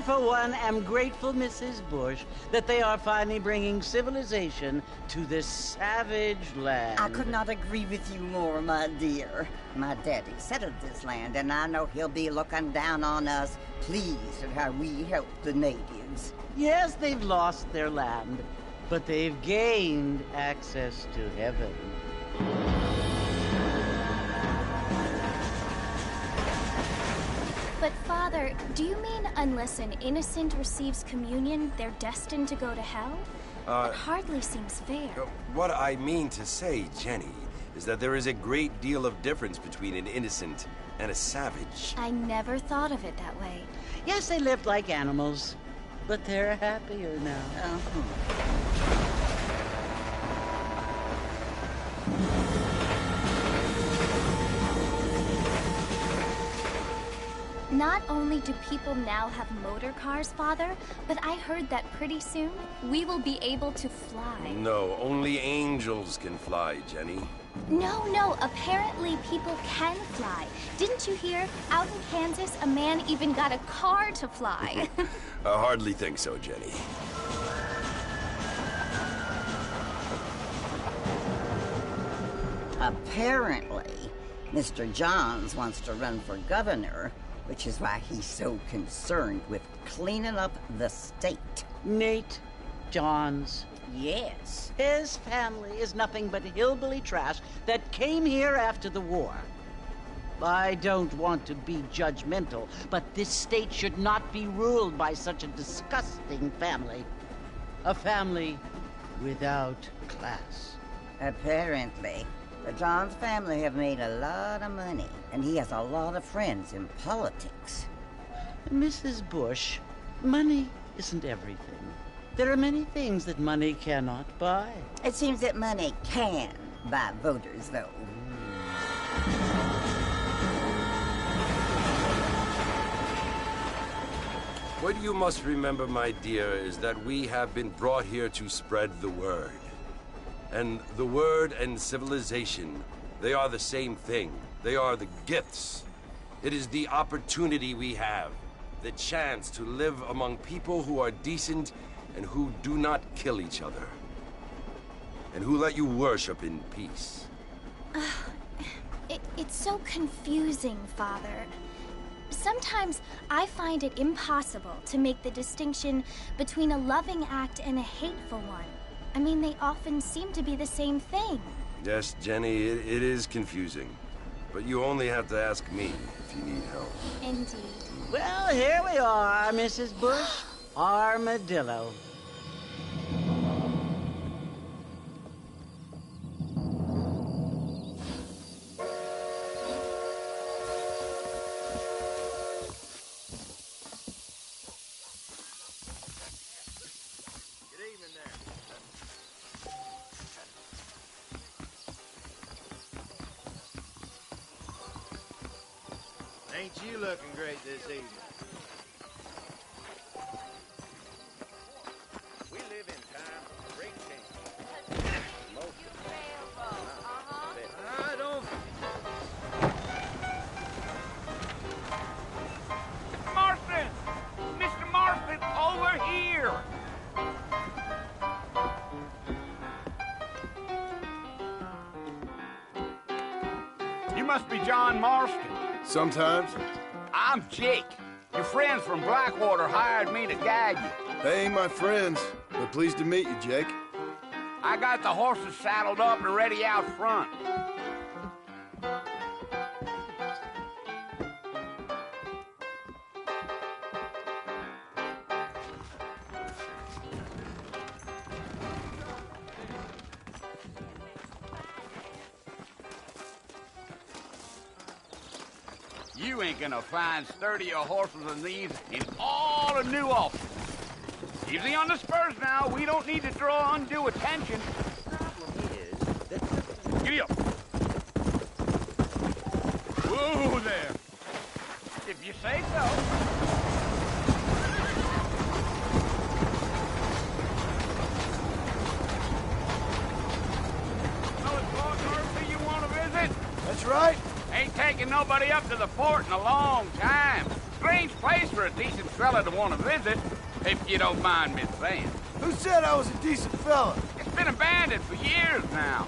for one, am grateful, Mrs. Bush, that they are finally bringing civilization to this savage land. I could not agree with you more, my dear. My daddy settled this land, and I know he'll be looking down on us, pleased at how we help the natives. Yes, they've lost their land, but they've gained access to heaven. But Father, do you mean unless an innocent receives communion, they're destined to go to hell? That hardly seems fair. What I mean to say, Jenny, is that there is a great deal of difference between an innocent and a savage. I never thought of it that way. Yes, they lived like animals, but they're happier now. Not only do people now have motor cars, Father, but I heard that pretty soon we will be able to fly. No, only angels can fly, Jenny. No, apparently people can fly. Didn't you hear? Out in Kansas, a man even got a car to fly. I hardly think so, Jenny. Apparently, Mr. Johns wants to run for governor, which is why he's so concerned with cleaning up the state. Nate Johns. Yes. His family is nothing but hillbilly trash that came here after the war. I don't want to be judgmental, but this state should not be ruled by such a disgusting family. A family without class. Apparently, the Johns family have made a lot of money, and he has a lot of friends in politics. Mrs. Bush, money isn't everything. There are many things that money cannot buy. It seems that money can buy voters, though. What you must remember, my dear, is that we have been brought here to spread the word. And the word and civilization, they are the same thing. They are the gifts. It is the opportunity we have, the chance to live among people who are decent and who do not kill each other, and who let you worship in peace. It's so confusing, Father. Sometimes I find it impossible to make the distinction between a loving act and a hateful one. I mean, they often seem to be the same thing. Yes, Jenny, it is confusing. But you only have to ask me if you need help. Indeed. Well, here we are, Mrs. Bush. Armadillo. Ain't you looking great this evening? We live in times of great change. I don't... Marston! Mr. Marston, over here! You must be John Marston. Sometimes. I'm Jake. Your friends from Blackwater hired me to guide you. They ain't my friends, but pleased to meet you, Jake. I got the horses saddled up and ready out front. You ain't gonna find sturdier horses than these in all of New Ulster. Easy on the spurs now. We don't need to draw undue attention. The problem is that... Giddy up. Whoa there. If you say so. Oh, it's Lord Murphy you want to visit? That's right. Ain't taken nobody up to the fort in a long time. Strange place for a decent fella to want to visit, if you don't mind me saying. Who said I was a decent fella? It's been abandoned for years now.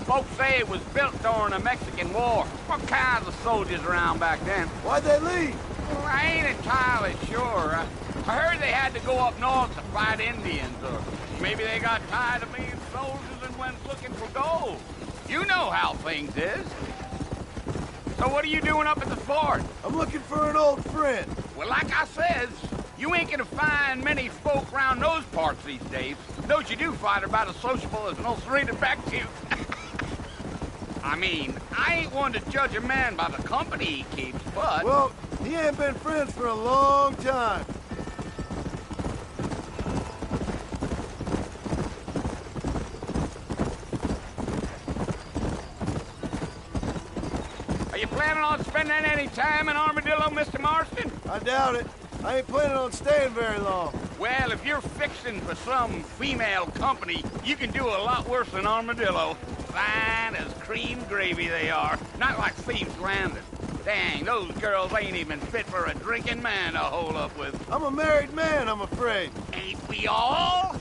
Folks say it was built during the Mexican War. What kinds of soldiers around back then? Why'd they leave? Well, I ain't entirely sure. I heard they had to go up north to fight Indians, or maybe they got tired of being soldiers and went looking for gold. You know how things is. So what are you doing up at the fort? I'm looking for an old friend. Well, like I says, you ain't gonna find many folk around those parts these days. Those you do find are about as sociable as an old serrated back to you. I mean, I ain't one to judge a man by the company he keeps, but... Well, he ain't been friends for a long time. Are you planning on spending any time in Armadillo, Mr. Marston? I doubt it. I ain't planning on staying very long. Well, if you're fixing for some female company, you can do a lot worse than Armadillo. Fine as cream gravy they are. Not like Thieves Landing. Dang, those girls ain't even fit for a drinking man to hole up with. I'm a married man, I'm afraid. Ain't we all?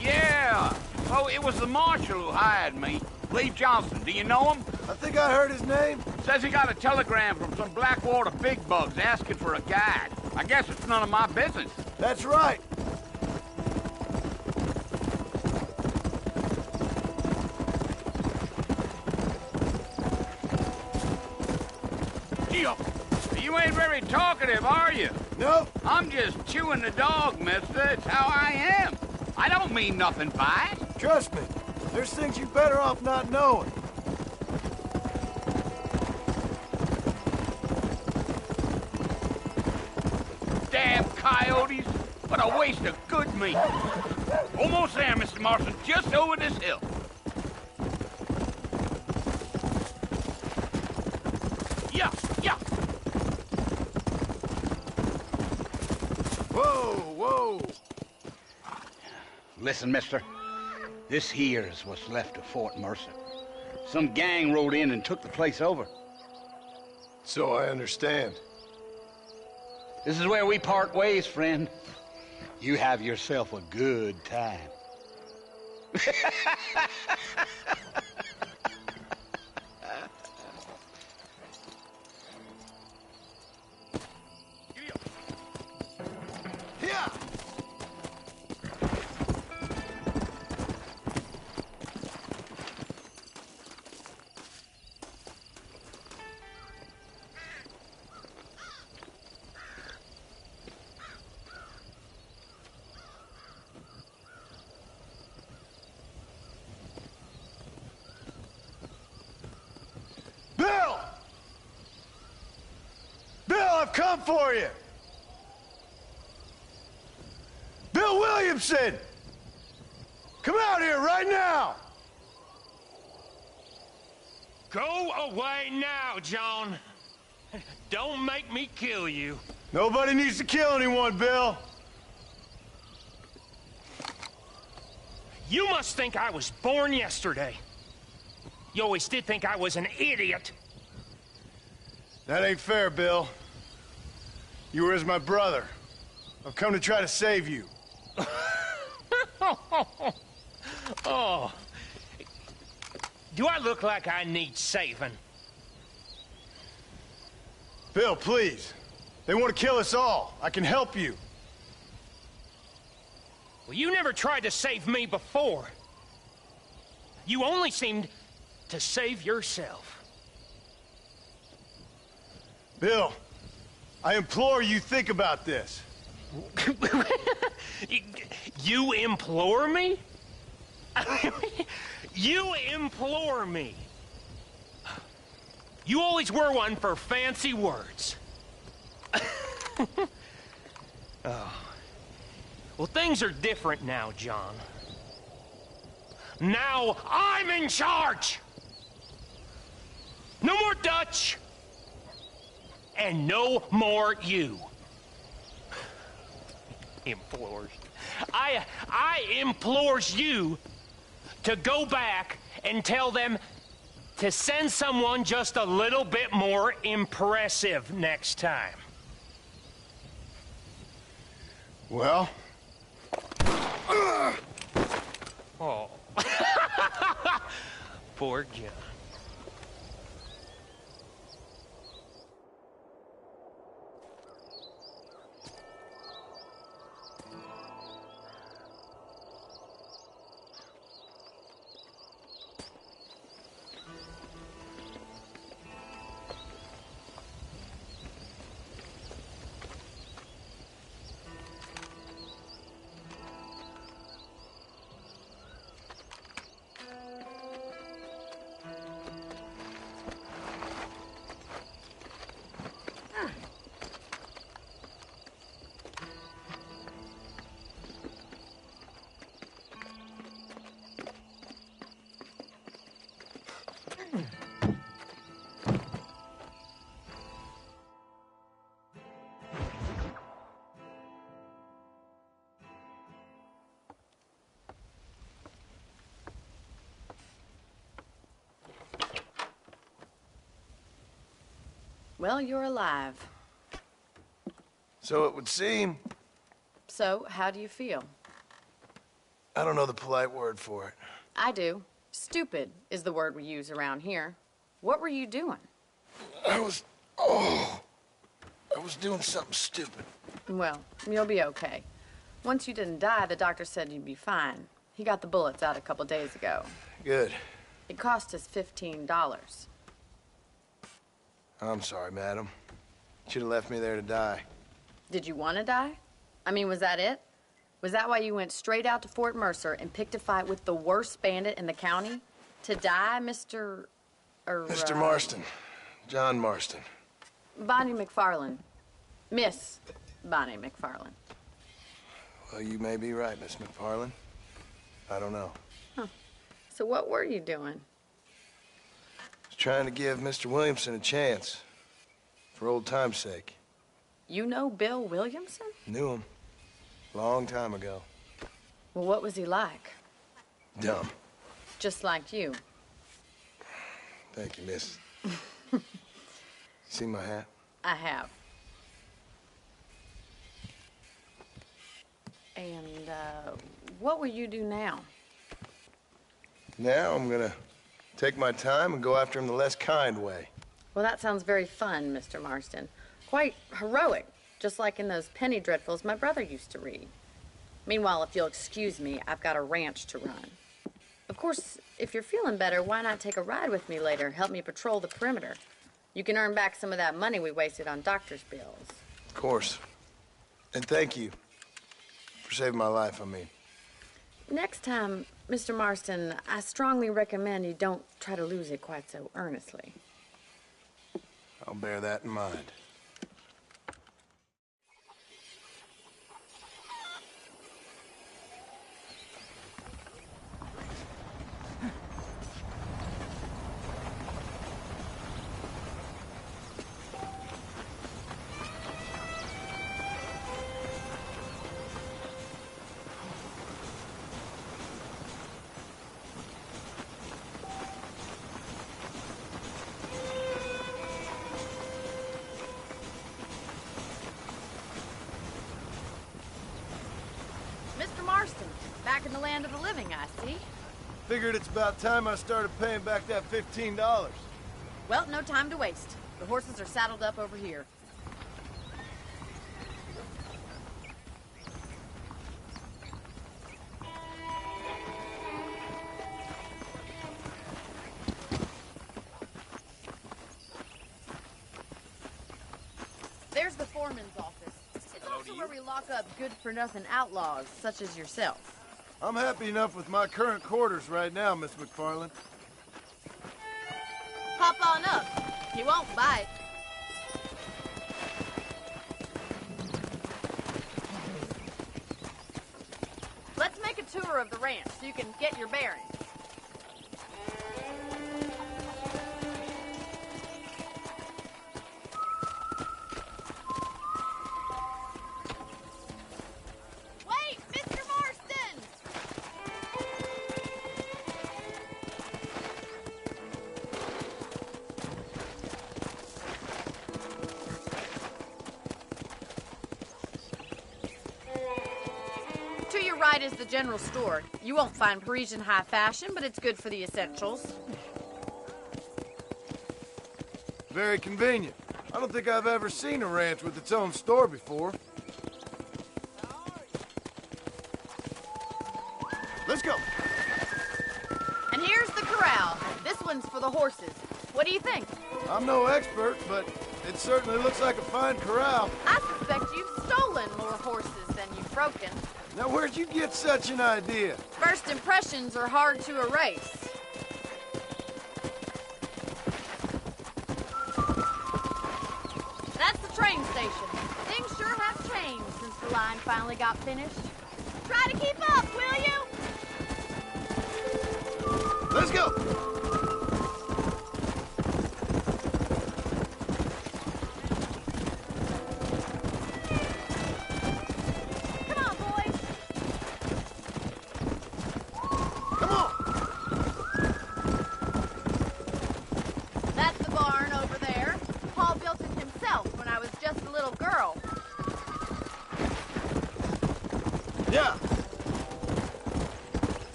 Yeah. Oh, it was the marshal who hired me. Lee Johnson, do you know him? I think I heard his name. Says he got a telegram from some Blackwater big bugs asking for a guide. I guess it's none of my business. That's right. You ain't very talkative, are you? Nope. I'm just chewing the dog, mister. It's how I am. I don't mean nothing by it. Trust me. There's things you're better off not knowing. Damn coyotes. What a waste of good meat. Almost there, Mr. Marston. Just over this hill. Yeah, yeah. Whoa, whoa. Listen, mister. This here is what's left of Fort Mercer. Some gang rode in and took the place over. So I understand. This is where we part ways, friend. You have yourself a good time. Yeah. Bill! Bill, I've come for you! Bill Williamson! Come out here right now! Go away now, John. Don't make me kill you. Nobody needs to kill anyone, Bill. You must think I was born yesterday. You always did think I was an idiot. That ain't fair, Bill. You were as my brother. I've come to try to save you. Oh. Do I look like I need saving? Bill, please. They want to kill us all. I can help you. Well, you never tried to save me before. You only seemed to save yourself. Bill, I implore you think about this. You implore me? You implore me. You always were one for fancy words. Oh. Well, things are different now, John. Now I'm in charge! No more Dutch! And no more you. Implores. I implores you to go back and tell them to send someone just a little bit more impressive next time. Well? Oh. Poor John. Well, you're alive. So it would seem. So, how do you feel? I don't know the polite word for it. I do. Stupid is the word we use around here. What were you doing? I was doing something stupid. Well, you'll be okay. Once you didn't die, the doctor said you'd be fine. He got the bullets out a couple days ago. Good. It cost us $15. I'm sorry, madam. Should have left me there to die. Did you want to die? I mean, was that it? Was that why you went straight out to Fort Mercer and picked a fight with the worst bandit in the county? To die, Mr. Mr. Marston. John Marston. Bonnie McFarlane. Miss Bonnie McFarlane. Well, you may be right, Miss McFarlane. I don't know. Huh. So what were you doing? I was trying to give Mr. Williamson a chance. For old time's sake. You know Bill Williamson? Knew him. Long time ago. Well, what was he like? Dumb. Just like you. Thank you, miss. See my hat? I have. And, what will you do now? Now I'm gonna take my time and go after him the less kind way. Well, that sounds very fun, Mr. Marston. Quite heroic, just like in those penny dreadfuls my brother used to read. Meanwhile, if you'll excuse me, I've got a ranch to run. Of course, if you're feeling better, why not take a ride with me later? Help me patrol the perimeter. You can earn back some of that money we wasted on doctor's bills. Of course. And thank you for saving my life, I mean. Next time, Mr. Marston, I strongly recommend you don't try to lose it quite so earnestly. I'll bear that in mind. Mr. Marston, back in the land of the living, I see. Figured it's about time I started paying back that $15. Well, no time to waste. The horses are saddled up over here. There's the foreman's office. It's also where we lock up good-for-nothing outlaws, such as yourself. I'm happy enough with my current quarters right now, Miss McFarlane. Hop on up. He won't bite. Let's make a tour of the ranch so you can get your bearings. right is the general store. You won't find Parisian high fashion, but it's good for the essentials. Very convenient. I don't think I've ever seen a ranch with its own store before. Let's go. And here's the corral. This one's for the horses. What do you think? I'm no expert, but it certainly looks like a fine corral. I suspect you've stolen more horses than you've broken. Now, where'd you get such an idea? First impressions are hard to erase. That's the train station. Things sure have changed since the line finally got finished. Try to keep up, will you? Let's go. Come on, boys. Come on. That's the barn over there. Paul built it himself when I was just a little girl. Yeah.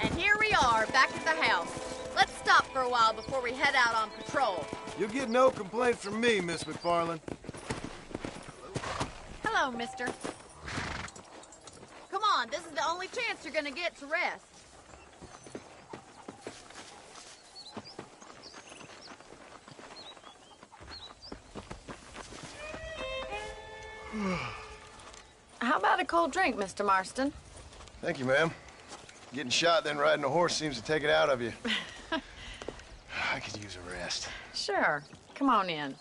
And here we are, back at the house. Let's stop for a while before we head out on patrol. You'll get no complaints from me, Miss McFarland. Hello, mister. Come on, this is the only chance you're gonna get to rest. How about a cold drink, Mr. Marston? Thank you, ma'am. Getting shot, then riding a horse seems to take it out of you. I could use a rest. Sure. Come on in.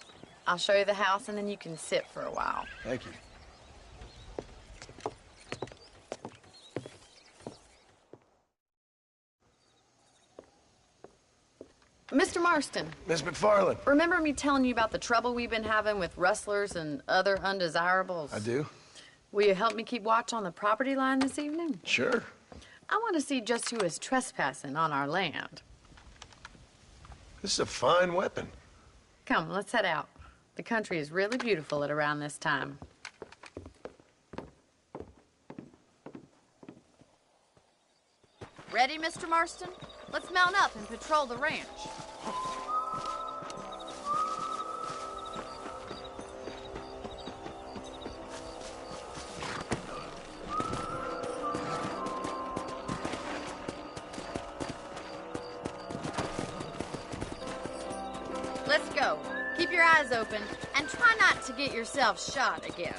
I'll show you the house, and then you can sit for a while. Thank you. Mr. Marston, Miss McFarland. remember me telling you about the trouble we've been having with rustlers and other undesirables? I do. Will you help me keep watch on the property line this evening? Sure. I want to see just who is trespassing on our land. This is a fine weapon. Come, let's head out. The country is really beautiful at around this time. Ready, Mr. Marston? Let's mount up and patrol the ranch. Let's go. Keep your eyes open and try not to get yourself shot again.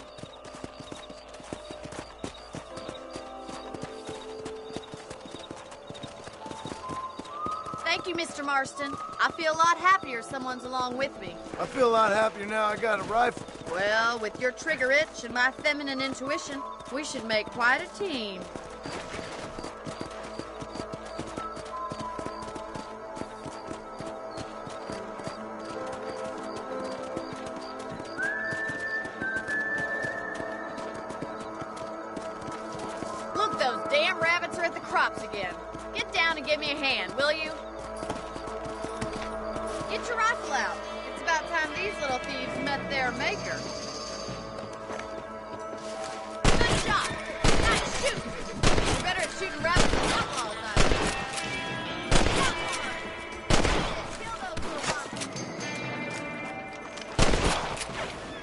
Thank you, Mr. Marston. I feel a lot happier someone's along with me. I feel a lot happier now I got a rifle. Well, with your trigger itch and my feminine intuition, we should make quite a team. Look, those damn rabbits are at the crops again. Get down and give me a hand, will you? Get your rifle out. It's about time these little thieves met their maker. Good shot. Nice shooting. You're better at shooting rabbits than outlaws, I think. Kill those little monsters.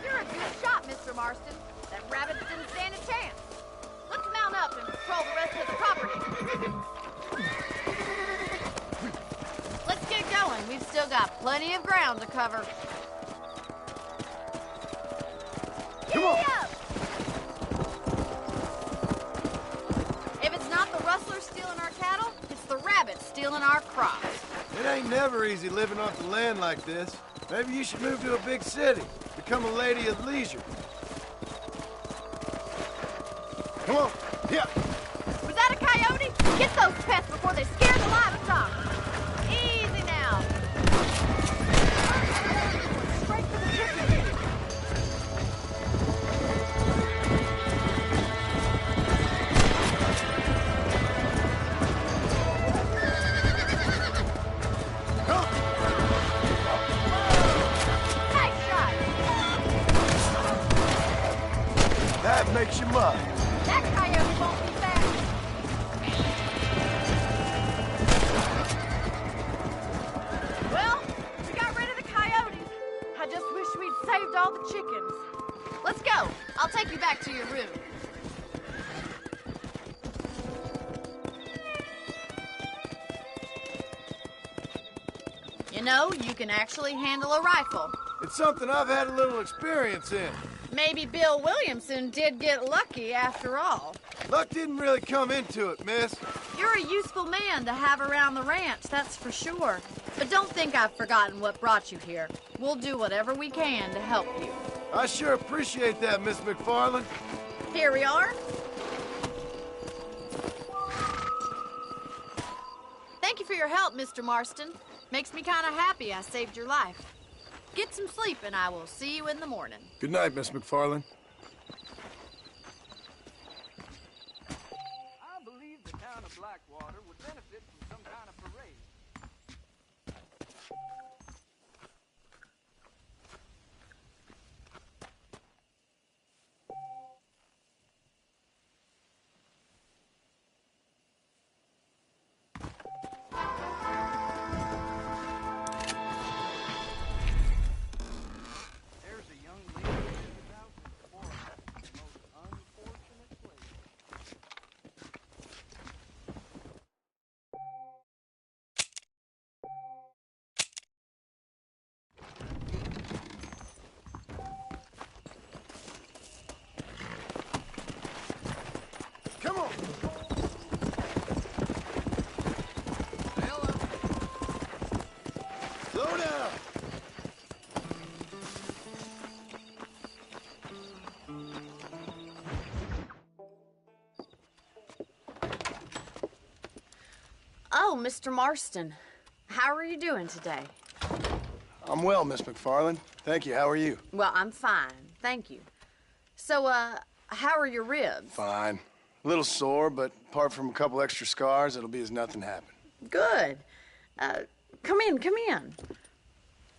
You're a good shot, Mr. Marston. Them rabbits didn't stand a chance. Let's mount up and patrol the rest of the property. Let's get going. We've still got plenty of ground to cover. Come on. Up. If it's not the rustlers stealing our cattle, it's the rabbits stealing our crops. It ain't never easy living off the land like this. Maybe you should move to a big city. Become a lady of leisure. Come on. Yeah. Was that a coyote? Get those pests before they scare the livestock. Easy now. Straight for the chicken. Nice shot. That makes you mud. That coyote won't be back. Well, we got rid of the coyotes. I just wish we'd saved all the chickens. Let's go. I'll take you back to your room. You know, you can actually handle a rifle. It's something I've had a little experience in. Maybe Bill Williamson did get lucky after all. Luck didn't really come into it, miss. You're a useful man to have around the ranch, that's for sure. But don't think I've forgotten what brought you here. We'll do whatever we can to help you. I sure appreciate that, Miss McFarland. Here we are. Thank you for your help, Mr. Marston. Makes me kind of happy I saved your life. Get some sleep and I will see you in the morning. Good night, Miss McFarland. I believe the town of Blackwater would benefit from some kind of parade. There's a young lady who is out exploring the most unfortunate place. Come on! Hello. Slow down! Oh, Mr. Marston. How are you doing today? I'm well, Miss McFarland. Thank you. How are you? Well, I'm fine. Thank you. So, how are your ribs? Fine. A little sore, but apart from a couple extra scars, it'll be as nothing happened. Good. Come in, come in.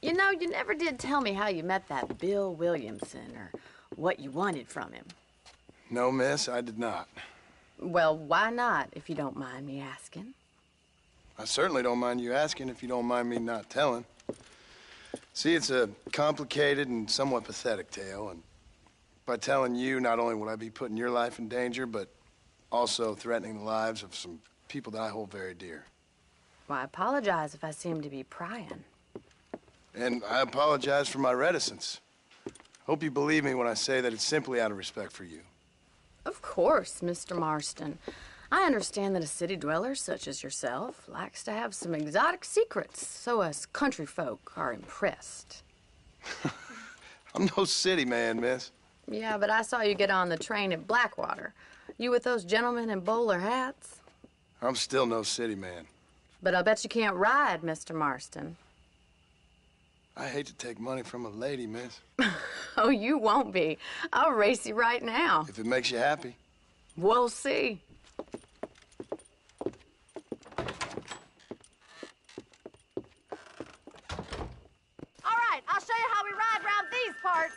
You know, you never did tell me how you met that Bill Williamson or what you wanted from him. No, miss, I did not. Well, why not, if you don't mind me asking? I certainly don't mind you asking if you don't mind me not telling. See, it's a complicated and somewhat pathetic tale, and by telling you, not only would I be putting your life in danger, but also threatening the lives of some people that I hold very dear. Well, I apologize if I seem to be prying. And I apologize for my reticence. Hope you believe me when I say that it's simply out of respect for you. Of course, Mr. Marston. I understand that a city dweller such as yourself likes to have some exotic secrets, so us country folk are impressed. I'm no city man, miss. Yeah, but I saw you get on the train at Blackwater. You with those gentlemen in bowler hats? I'm still no city man. But I'll bet you can't ride, Mr. Marston. I hate to take money from a lady, miss. Oh, you won't be. I'll race you right now. If it makes you happy. We'll see. All right, I'll show you how we ride around these parts.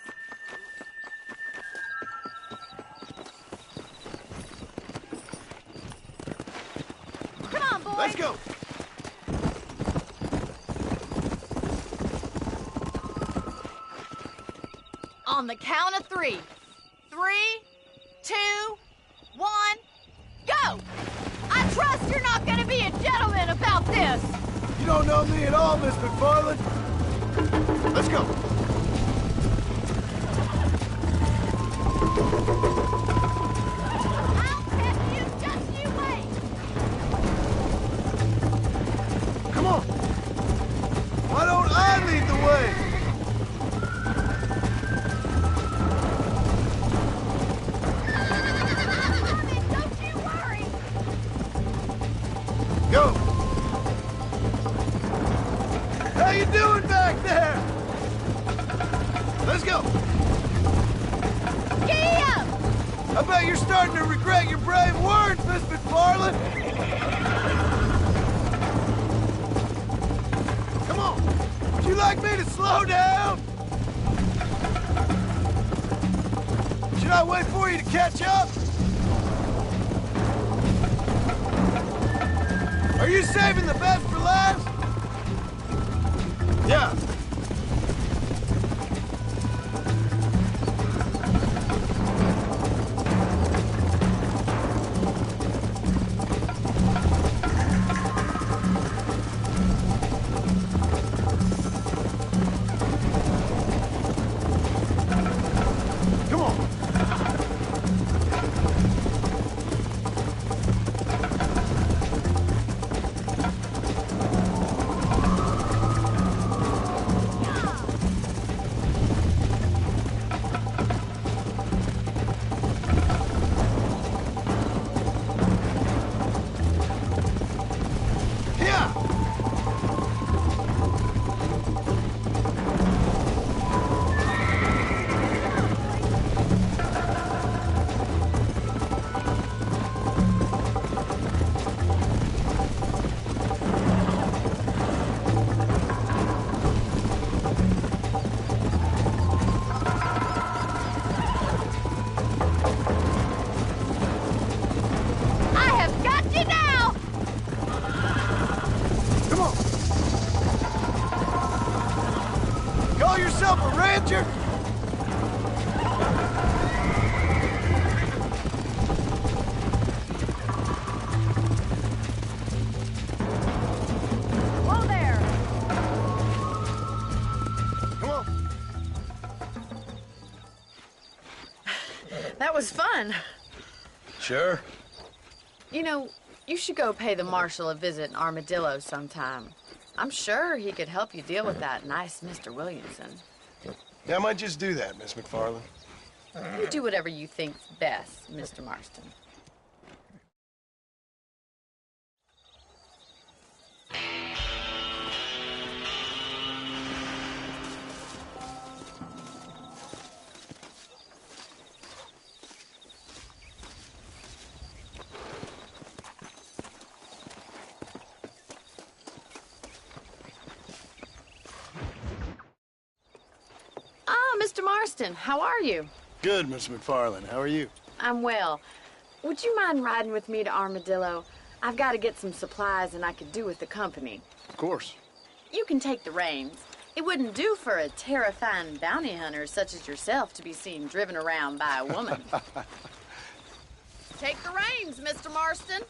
Come on, boys. Let's go. On the count of 3. 3, 2, 1, go! I trust you're not gonna be a gentleman about this. You don't know me at all, Miss McFarland. Let's go. I'll catch you, just you wait. Come on. Why don't I lead the way? Don't you worry. Go. How you doing back there? Let's go. Giddy up! I bet you're starting to regret your brave words, Miss McFarland. Come on. Would you like me to slow down? Should I wait for you to catch up? Are you saving the best for last? Yeah. That was fun. Sure. You know, you should go pay the marshal a visit in Armadillo sometime. I'm sure he could help you deal with that nice Mr. Williamson. Yeah, I might just do that, Miss McFarland. You do whatever you think's best, Mr. Marston. Mr. Marston, how are you? Good, Miss McFarland. How are you? I'm well. Would you mind riding with me to Armadillo? I've got to get some supplies and I could do with the company. Of course. You can take the reins. It wouldn't do for a terrifying bounty hunter such as yourself to be seen driven around by a woman. Take the reins, Mr. Marston.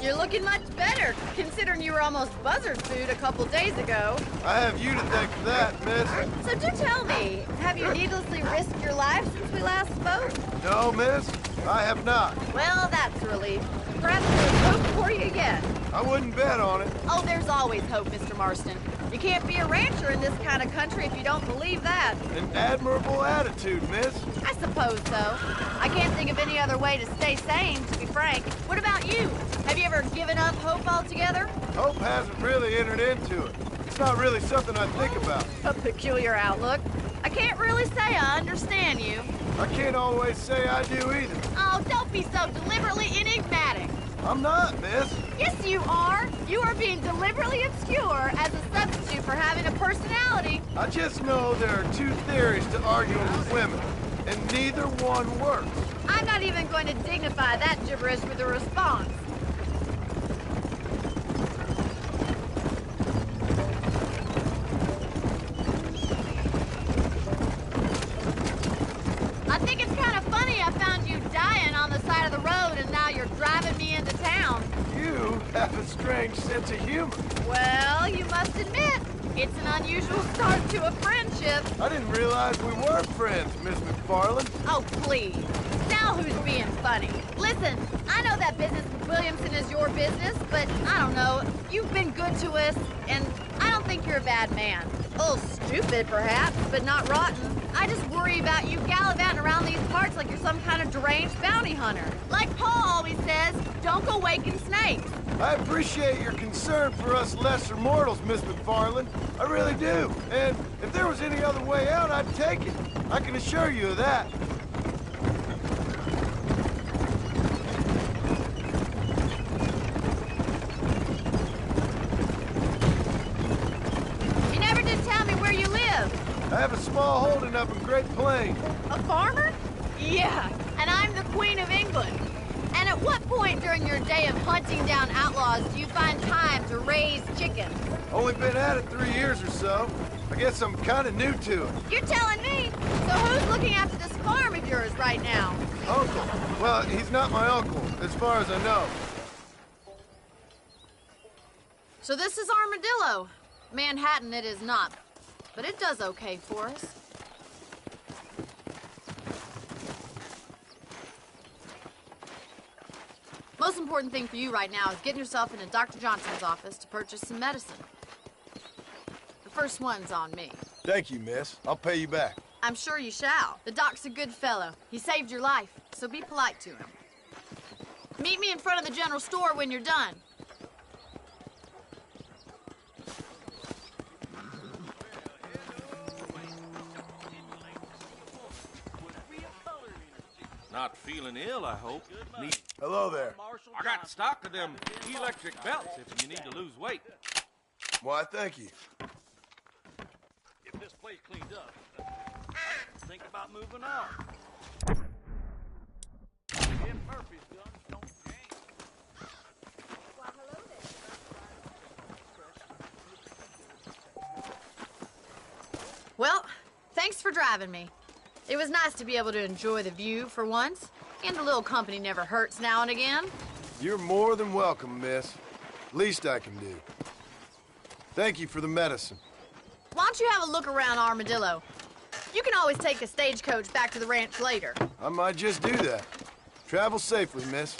You're looking much better, considering you were almost buzzard food a couple days ago. I have you to thank for that, miss. So do tell me, have you needlessly risked your life since we last spoke? No, miss, I have not. Well, that's a relief. Perhaps there's hope for you yet. I wouldn't bet on it. Oh, there's always hope, Mr. Marston. You can't be a rancher in this kind of country if you don't believe that. An admirable attitude, miss. I suppose so. I can't think of any other way to stay sane, to be frank. What about you? Have you ever given up hope altogether? Hope hasn't really entered into it. It's not really something I think about. A peculiar outlook. I can't really say I understand you. I can't always say I do either. Oh, don't be so deliberately enigmatic. I'm not, miss. Yes, you are. You are being deliberately obscure as a substitute for having a personality. I just know there are two theories to arguing with women, and neither one works. I'm not even going to dignify that gibberish with a response. I think it's kind of funny I found you dying on the side of the road and now you're driving me into town. You have a strange sense of humor. Well, you must admit, it's an unusual start to a friendship. I didn't realize we were friends, Miss McFarland. Oh, please. Now who's being funny? Listen, I know that business with Williamson is your business, but I don't know. You've been good to us, and I don't think you're a bad man. A little stupid, perhaps, but not rotten. I just worry about you gallivanting around these parts like you're some kind of deranged bounty hunter. Like Paul always says, don't go waking snakes. I appreciate your concern for us lesser mortals, Miss McFarland. I really do. And if there was any other way out, I'd take it. I can assure you of that. You never did tell me where you live. I have a small holding up in Great Plains. A farmer? Yeah, and I'm the Queen of England. And at what point during your day of hunting down outlaws do you find time to raise chickens? Only been at it 3 years or so. I guess I'm kind of new to it. You're telling me? So who's looking after this farm of yours right now? Uncle. Well, he's not my uncle, as far as I know. So this is Armadillo. Manhattan it is not, but it does okay for us. Most important thing for you right now is getting yourself into Dr. Johnson's office to purchase some medicine. The first one's on me. Thank you, miss. I'll pay you back. I'm sure you shall. The doc's a good fellow. He saved your life, so be polite to him. Meet me in front of the general store when you're done. Not feeling ill, I hope. Hello there. I got stock of them electric belts if you need to lose weight. Why, thank you. If this place cleans up, think about moving on. Jim Murphy's guns don't change. Why, hello there. Well, thanks for driving me. It was nice to be able to enjoy the view for once, and a little company never hurts now and again. You're more than welcome, miss. Least I can do. Thank you for the medicine. Why don't you have a look around Armadillo? You can always take a stagecoach back to the ranch later. I might just do that. Travel safely, miss.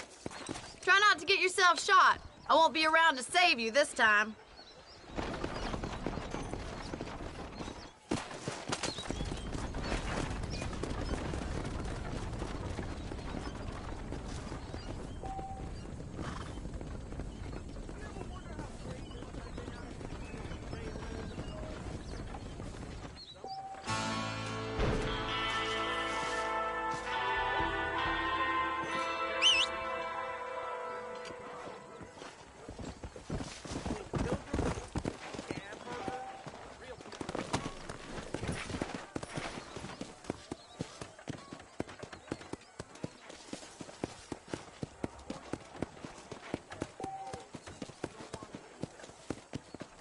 Try not to get yourself shot. I won't be around to save you this time.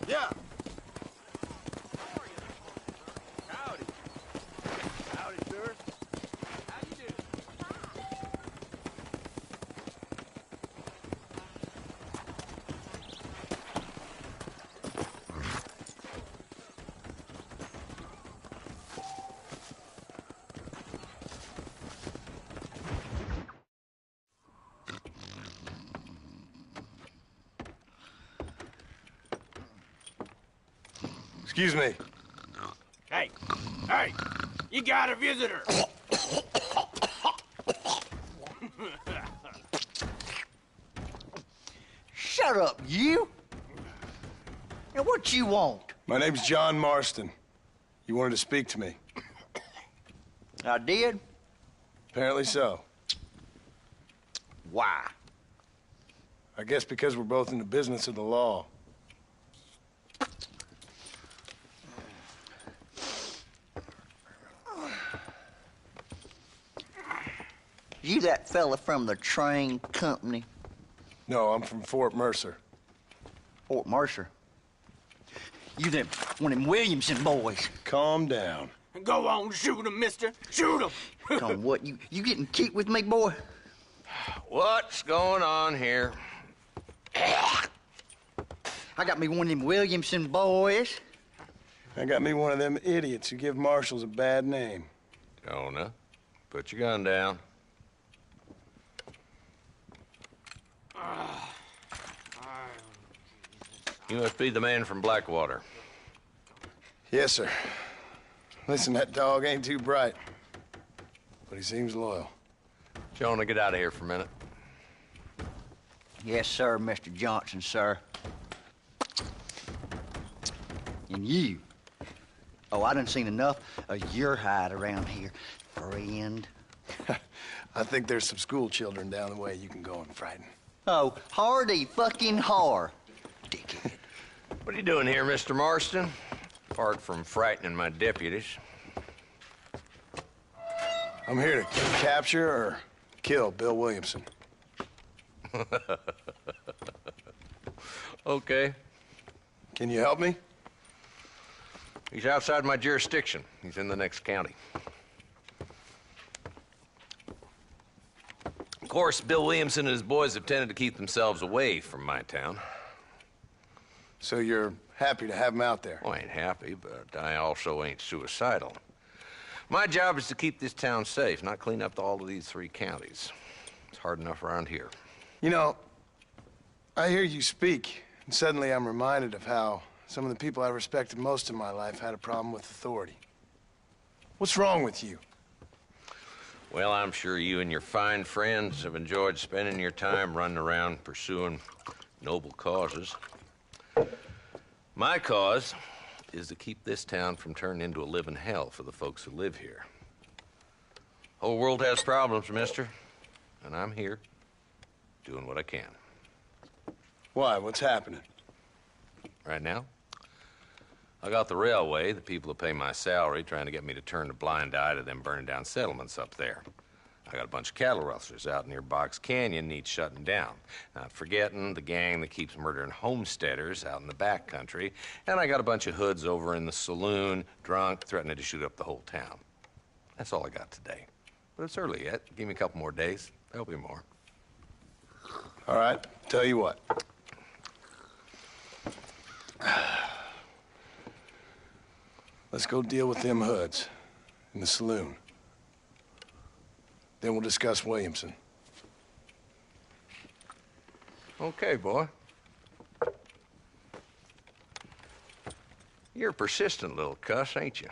Yeah. Howdy. Howdy, sir. How you doing? Excuse me. Hey, you got a visitor. Shut up, you! Now, what you want? My name's John Marston. You wanted to speak to me. I did? Apparently so. Why? I guess because we're both in the business of the law. You that fella from the train company? No, I'm from Fort Mercer. Fort Mercer? You them one of them Williamson boys? Calm down. Go on, shoot him, mister. Shoot him. Come on, what, you getting cute with me, boy? What's going on here? I got me one of them Williamson boys. I got me one of them idiots who give marshals a bad name. Jonah, put your gun down. You must be the man from Blackwater. Yes, sir. Listen, that dog ain't too bright, but he seems loyal. Jonah, get out of here for a minute. Yes, sir, Mr. Johnson, sir. And you. Oh, I done seen enough of your hide around here, friend. I think there's some school children down the way you can go and frighten. Oh, hardy fucking har. Dickhead. What are you doing here, Mr. Marston? Apart from frightening my deputies. I'm here to capture or kill Bill Williamson. Okay. Can you help me? He's outside my jurisdiction. He's in the next county. Of course, Bill Williamson and his boys have tended to keep themselves away from my town. So you're happy to have him out there? Well, I ain't happy, but I also ain't suicidal. My job is to keep this town safe, not clean up all of these 3 counties. It's hard enough around here. You know, I hear you speak, and suddenly I'm reminded of how some of the people I respected most in my life had a problem with authority. What's wrong with you? Well, I'm sure you and your fine friends have enjoyed spending your time running around pursuing noble causes. My cause is to keep this town from turning into a living hell for the folks who live here. Whole world has problems, mister, and I'm here doing what I can. Why? What's happening? Right now, I got the railway, the people who pay my salary, trying to get me to turn a blind eye to them burning down settlements up there. I got a bunch of cattle rustlers out near Box Canyon needs shutting down. Not forgetting the gang that keeps murdering homesteaders out in the back country. And I got a bunch of hoods over in the saloon, drunk, threatening to shoot up the whole town. That's all I got today. But it's early yet. Give me a couple more days. There'll be more. All right, tell you what. Let's go deal with them hoods in the saloon. Then we'll discuss Williamson. Okay, boy. You're a persistent little cuss, ain't you?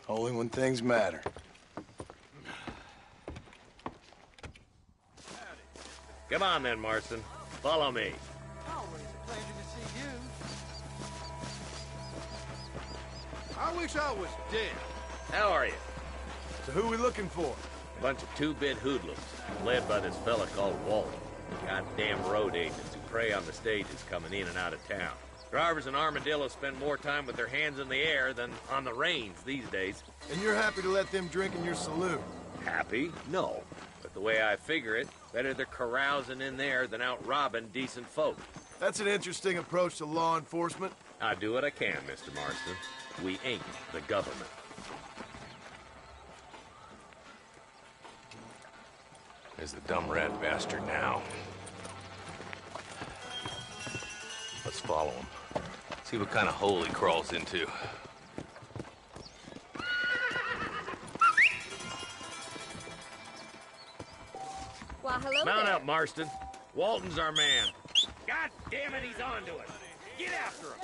Only when things matter. Come on then, Marston. Follow me. Always a pleasure to see you. I wish I was dead. How are you? So who we looking for? A bunch of two-bit hoodlums, led by this fella called Walton. Goddamn road agents who prey on the stages coming in and out of town. Drivers and armadillos spend more time with their hands in the air than on the reins these days. And you're happy to let them drink in your saloon? Happy? No. But the way I figure it, better they're carousing in there than out robbing decent folk. That's an interesting approach to law enforcement. I do what I can, Mr. Marston. We ain't the government. There's the dumb rat bastard now. Let's follow him. See what kind of hole he crawls into. Why, hello Mount there. up, Marston. Walton's our man. God damn it, he's on to it. Get after him.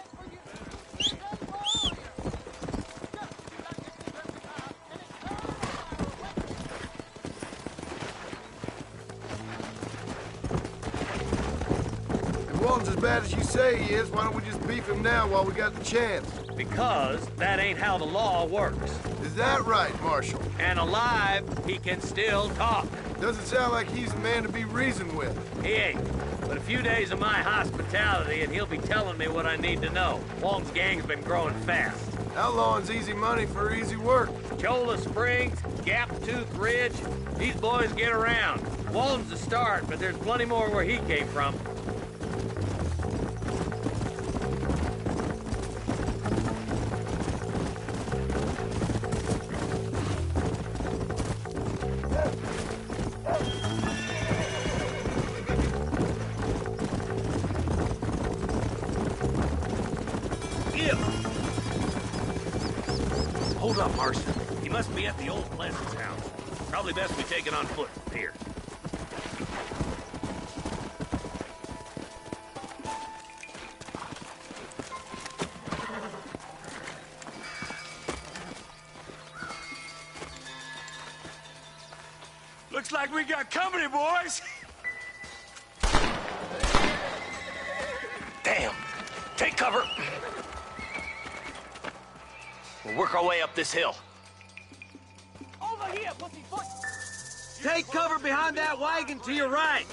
Walton's as bad as you say he is. Why don't we just beef him now while we got the chance? Because that ain't how the law works. Is that right, Marshal? And alive, he can still talk. Doesn't sound like he's a man to be reasoned with. He ain't. But a few days of my hospitality and he'll be telling me what I need to know. Walton's gang's been growing fast. Outlawing's easy money for easy work. Cholla Springs, Gap Tooth Ridge, these boys get around. Walton's the start, but there's plenty more where he came from. Hold up, Marston. He must be at the old Pleasance house. Probably best we take it on foot from here. Looks like we got company, boys. Damn! Take cover! We'll work our way up this hill. Over here, pussyfoot! Take cover behind that wagon to your right.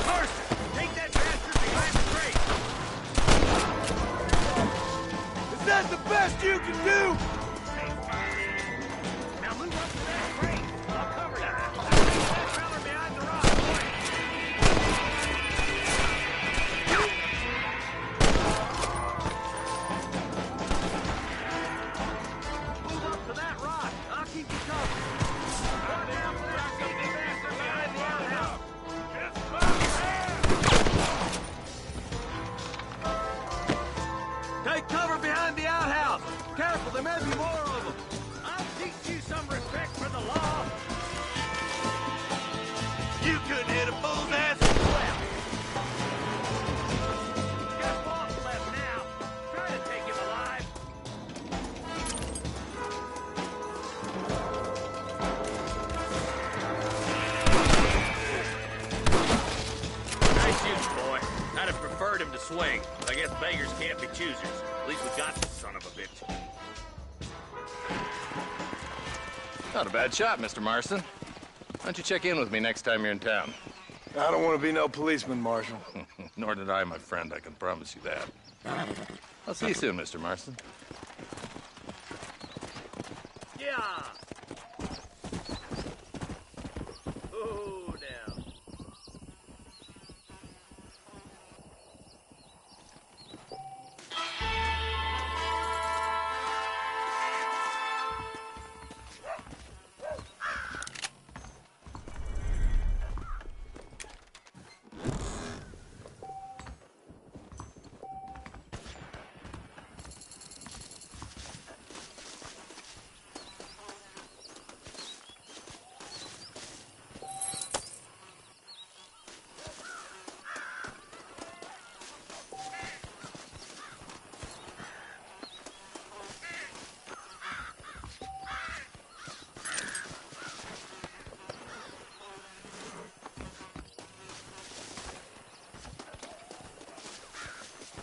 Marston, take that bastard behind the crate. Is that best you can do! Now move up to that crate. I'll cover you. That fella behind the rock. Move up to that rock. I'll keep you covered. Go down for that something faster behind the outhouse. Take cover behind the outhouse! Careful, there may be more of them! I'll teach you some respect for the law. You couldn't hit a bull's ass with a left! Just boss left now. Try to take him alive. Nice use, boy. I'd have preferred him to swing. I guess beggars can't be choosers. At least we got this son of a bitch. Not a bad shot, Mr. Marston. Why don't you check in with me next time you're in town? I don't want to be no policeman, Marshal. Nor did I, my friend. I can promise you that. I'll see you soon, Mr. Marston. Yeah. Oh, now.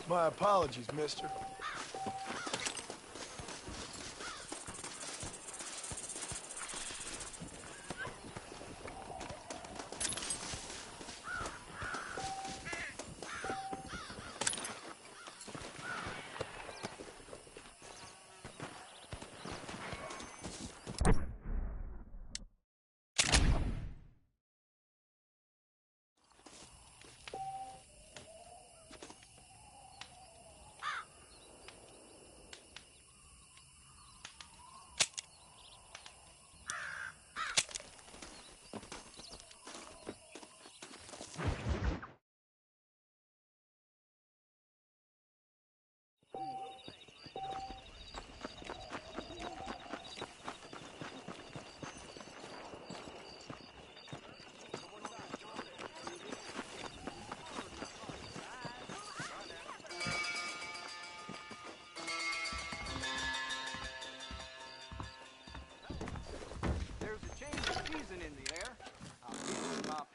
My apologies, mister.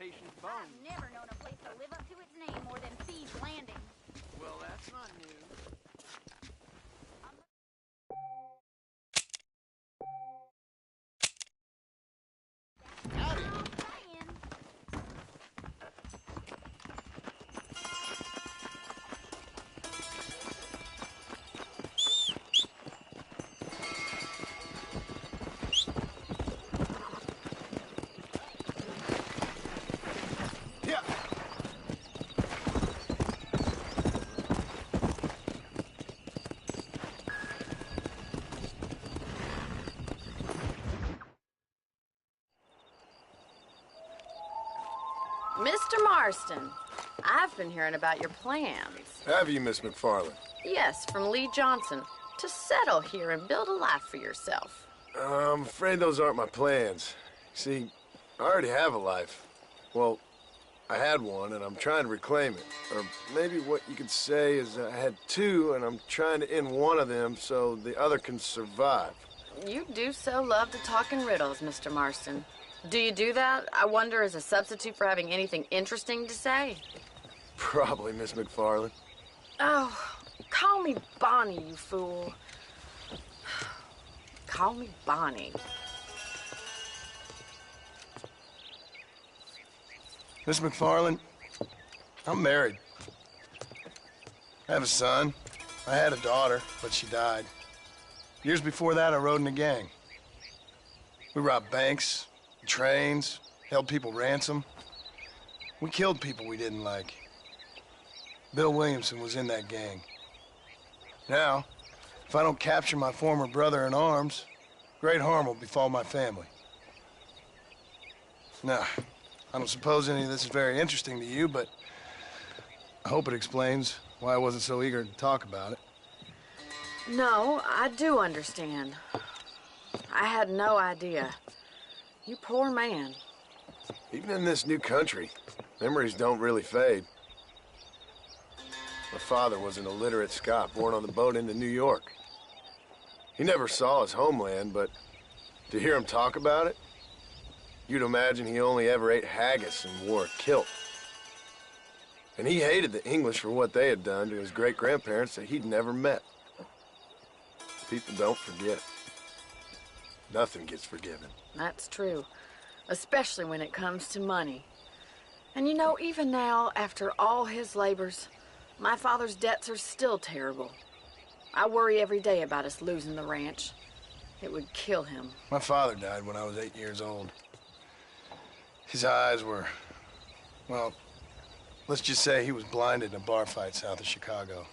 patient's bones. I've never known a place to live up to its name more than Thieves Landing. Well, that's not new. Howdy. Mr. Marston, I've been hearing about your plans. Have you, Miss McFarland? Yes, from Lee Johnson, to settle here and build a life for yourself. I'm afraid those aren't my plans. See, I already have a life. Well, I had one, and I'm trying to reclaim it. Or maybe what you could say is I had two, and I'm trying to end one of them so the other can survive. You do so love to talk in riddles, Mr. Marston. Do you do that, I wonder, as a substitute for having anything interesting to say? Probably, Miss McFarland. Oh, call me Bonnie, you fool. Call me Bonnie. Miss McFarland, I'm married. I have a son. I had a daughter, but she died. Years before that, I rode in a gang. We robbed banks, trains, held people ransom. We killed people we didn't like. Bill Williamson was in that gang. Now, if I don't capture my former brother in arms, great harm will befall my family. Now, I don't suppose any of this is very interesting to you, but I hope it explains why I wasn't so eager to talk about it. No, I do understand. I had no idea. You poor man. Even in this new country, memories don't really fade. My father was an illiterate Scot born on the boat into New York. He never saw his homeland, but to hear him talk about it, you'd imagine he only ever ate haggis and wore a kilt. And he hated the English for what they had done to his great-grandparents that he'd never met. People don't forget. Nothing gets forgiven. That's true, especially when it comes to money. And you know, even now, after all his labors, my father's debts are still terrible. I worry every day about us losing the ranch. It would kill him. My father died when I was 8 years old. His eyes were, well, let's just say he was blinded in a bar fight south of Chicago.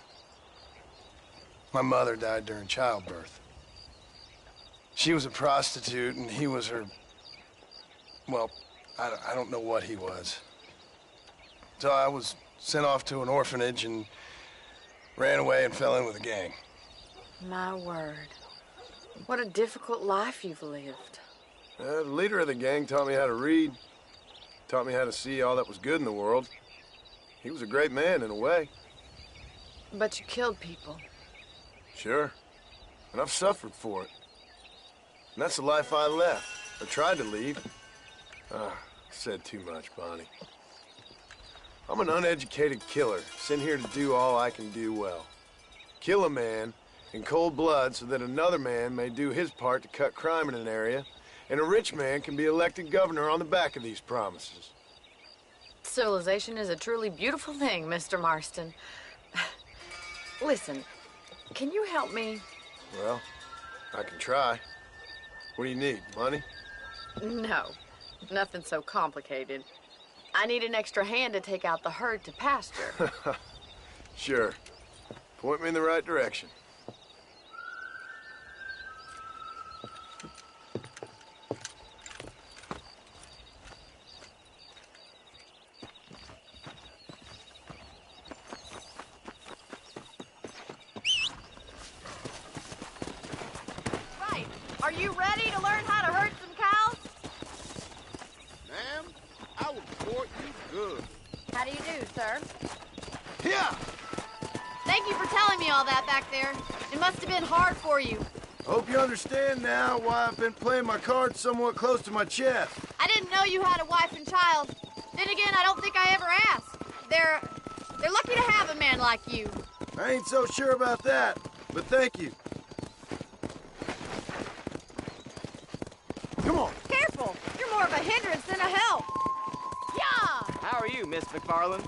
My mother died during childbirth. She was a prostitute, and he was her, well, I don't know what he was. So I was sent off to an orphanage and ran away and fell in with a gang. My word. What a difficult life you've lived. The leader of the gang taught me how to read, taught me how to see all that was good in the world. He was a great man in a way. But you killed people. Sure. And I've suffered for it. And that's the life I left, or tried to leave. Said too much, Bonnie. I'm an uneducated killer, sent here to do all I can do well. Kill a man in cold blood so that another man may do his part to cut crime in an area, and a rich man can be elected governor on the back of these promises. Civilization is a truly beautiful thing, Mr. Marston. Listen, can you help me? Well, I can try. What do you need, money? No, nothing so complicated. I need an extra hand to take out the herd to pasture. Sure. Point me in the right direction. Right. Are you ready to learn how to herd some cows? Ma'am, I will court you good. How do you do, sir? Yeah! Thank you for telling me all that back there. It must have been hard for you. Hope you understand now why I've been playing my cards somewhat close to my chest. I didn't know you had a wife and child. Then again, I don't think I ever asked. They're lucky to have a man like you. I ain't so sure about that, but thank you. Come on. Careful! You're more of a hindrance than a help. Yeah! How are you, Miss McFarland?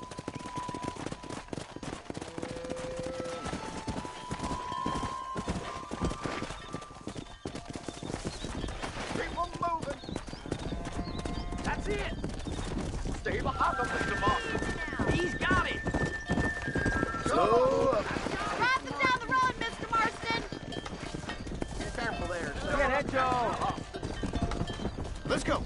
Keep on moving. That's it. Stay behind them, Mr. Marston. He's got it. Slow up. Drive them down the road, Mr. Marston! Careful there. Look at that, Joe. Let's go.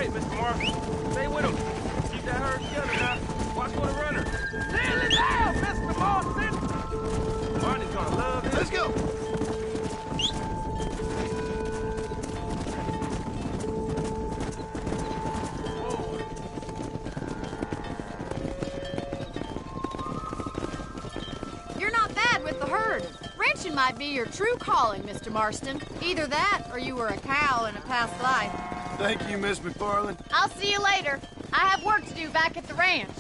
right, Mr. Marston. Stay with him. Keep that herd together now. Watch for the runner. Nearly there, Mr. Marston! Barney's gonna love this. Let's go! You're not bad with the herd. Ranching might be your true calling, Mr. Marston. Either that, or you were a cow in a past life. Thank you, Miss McFarland. I'll see you later. I have work to do back at the ranch.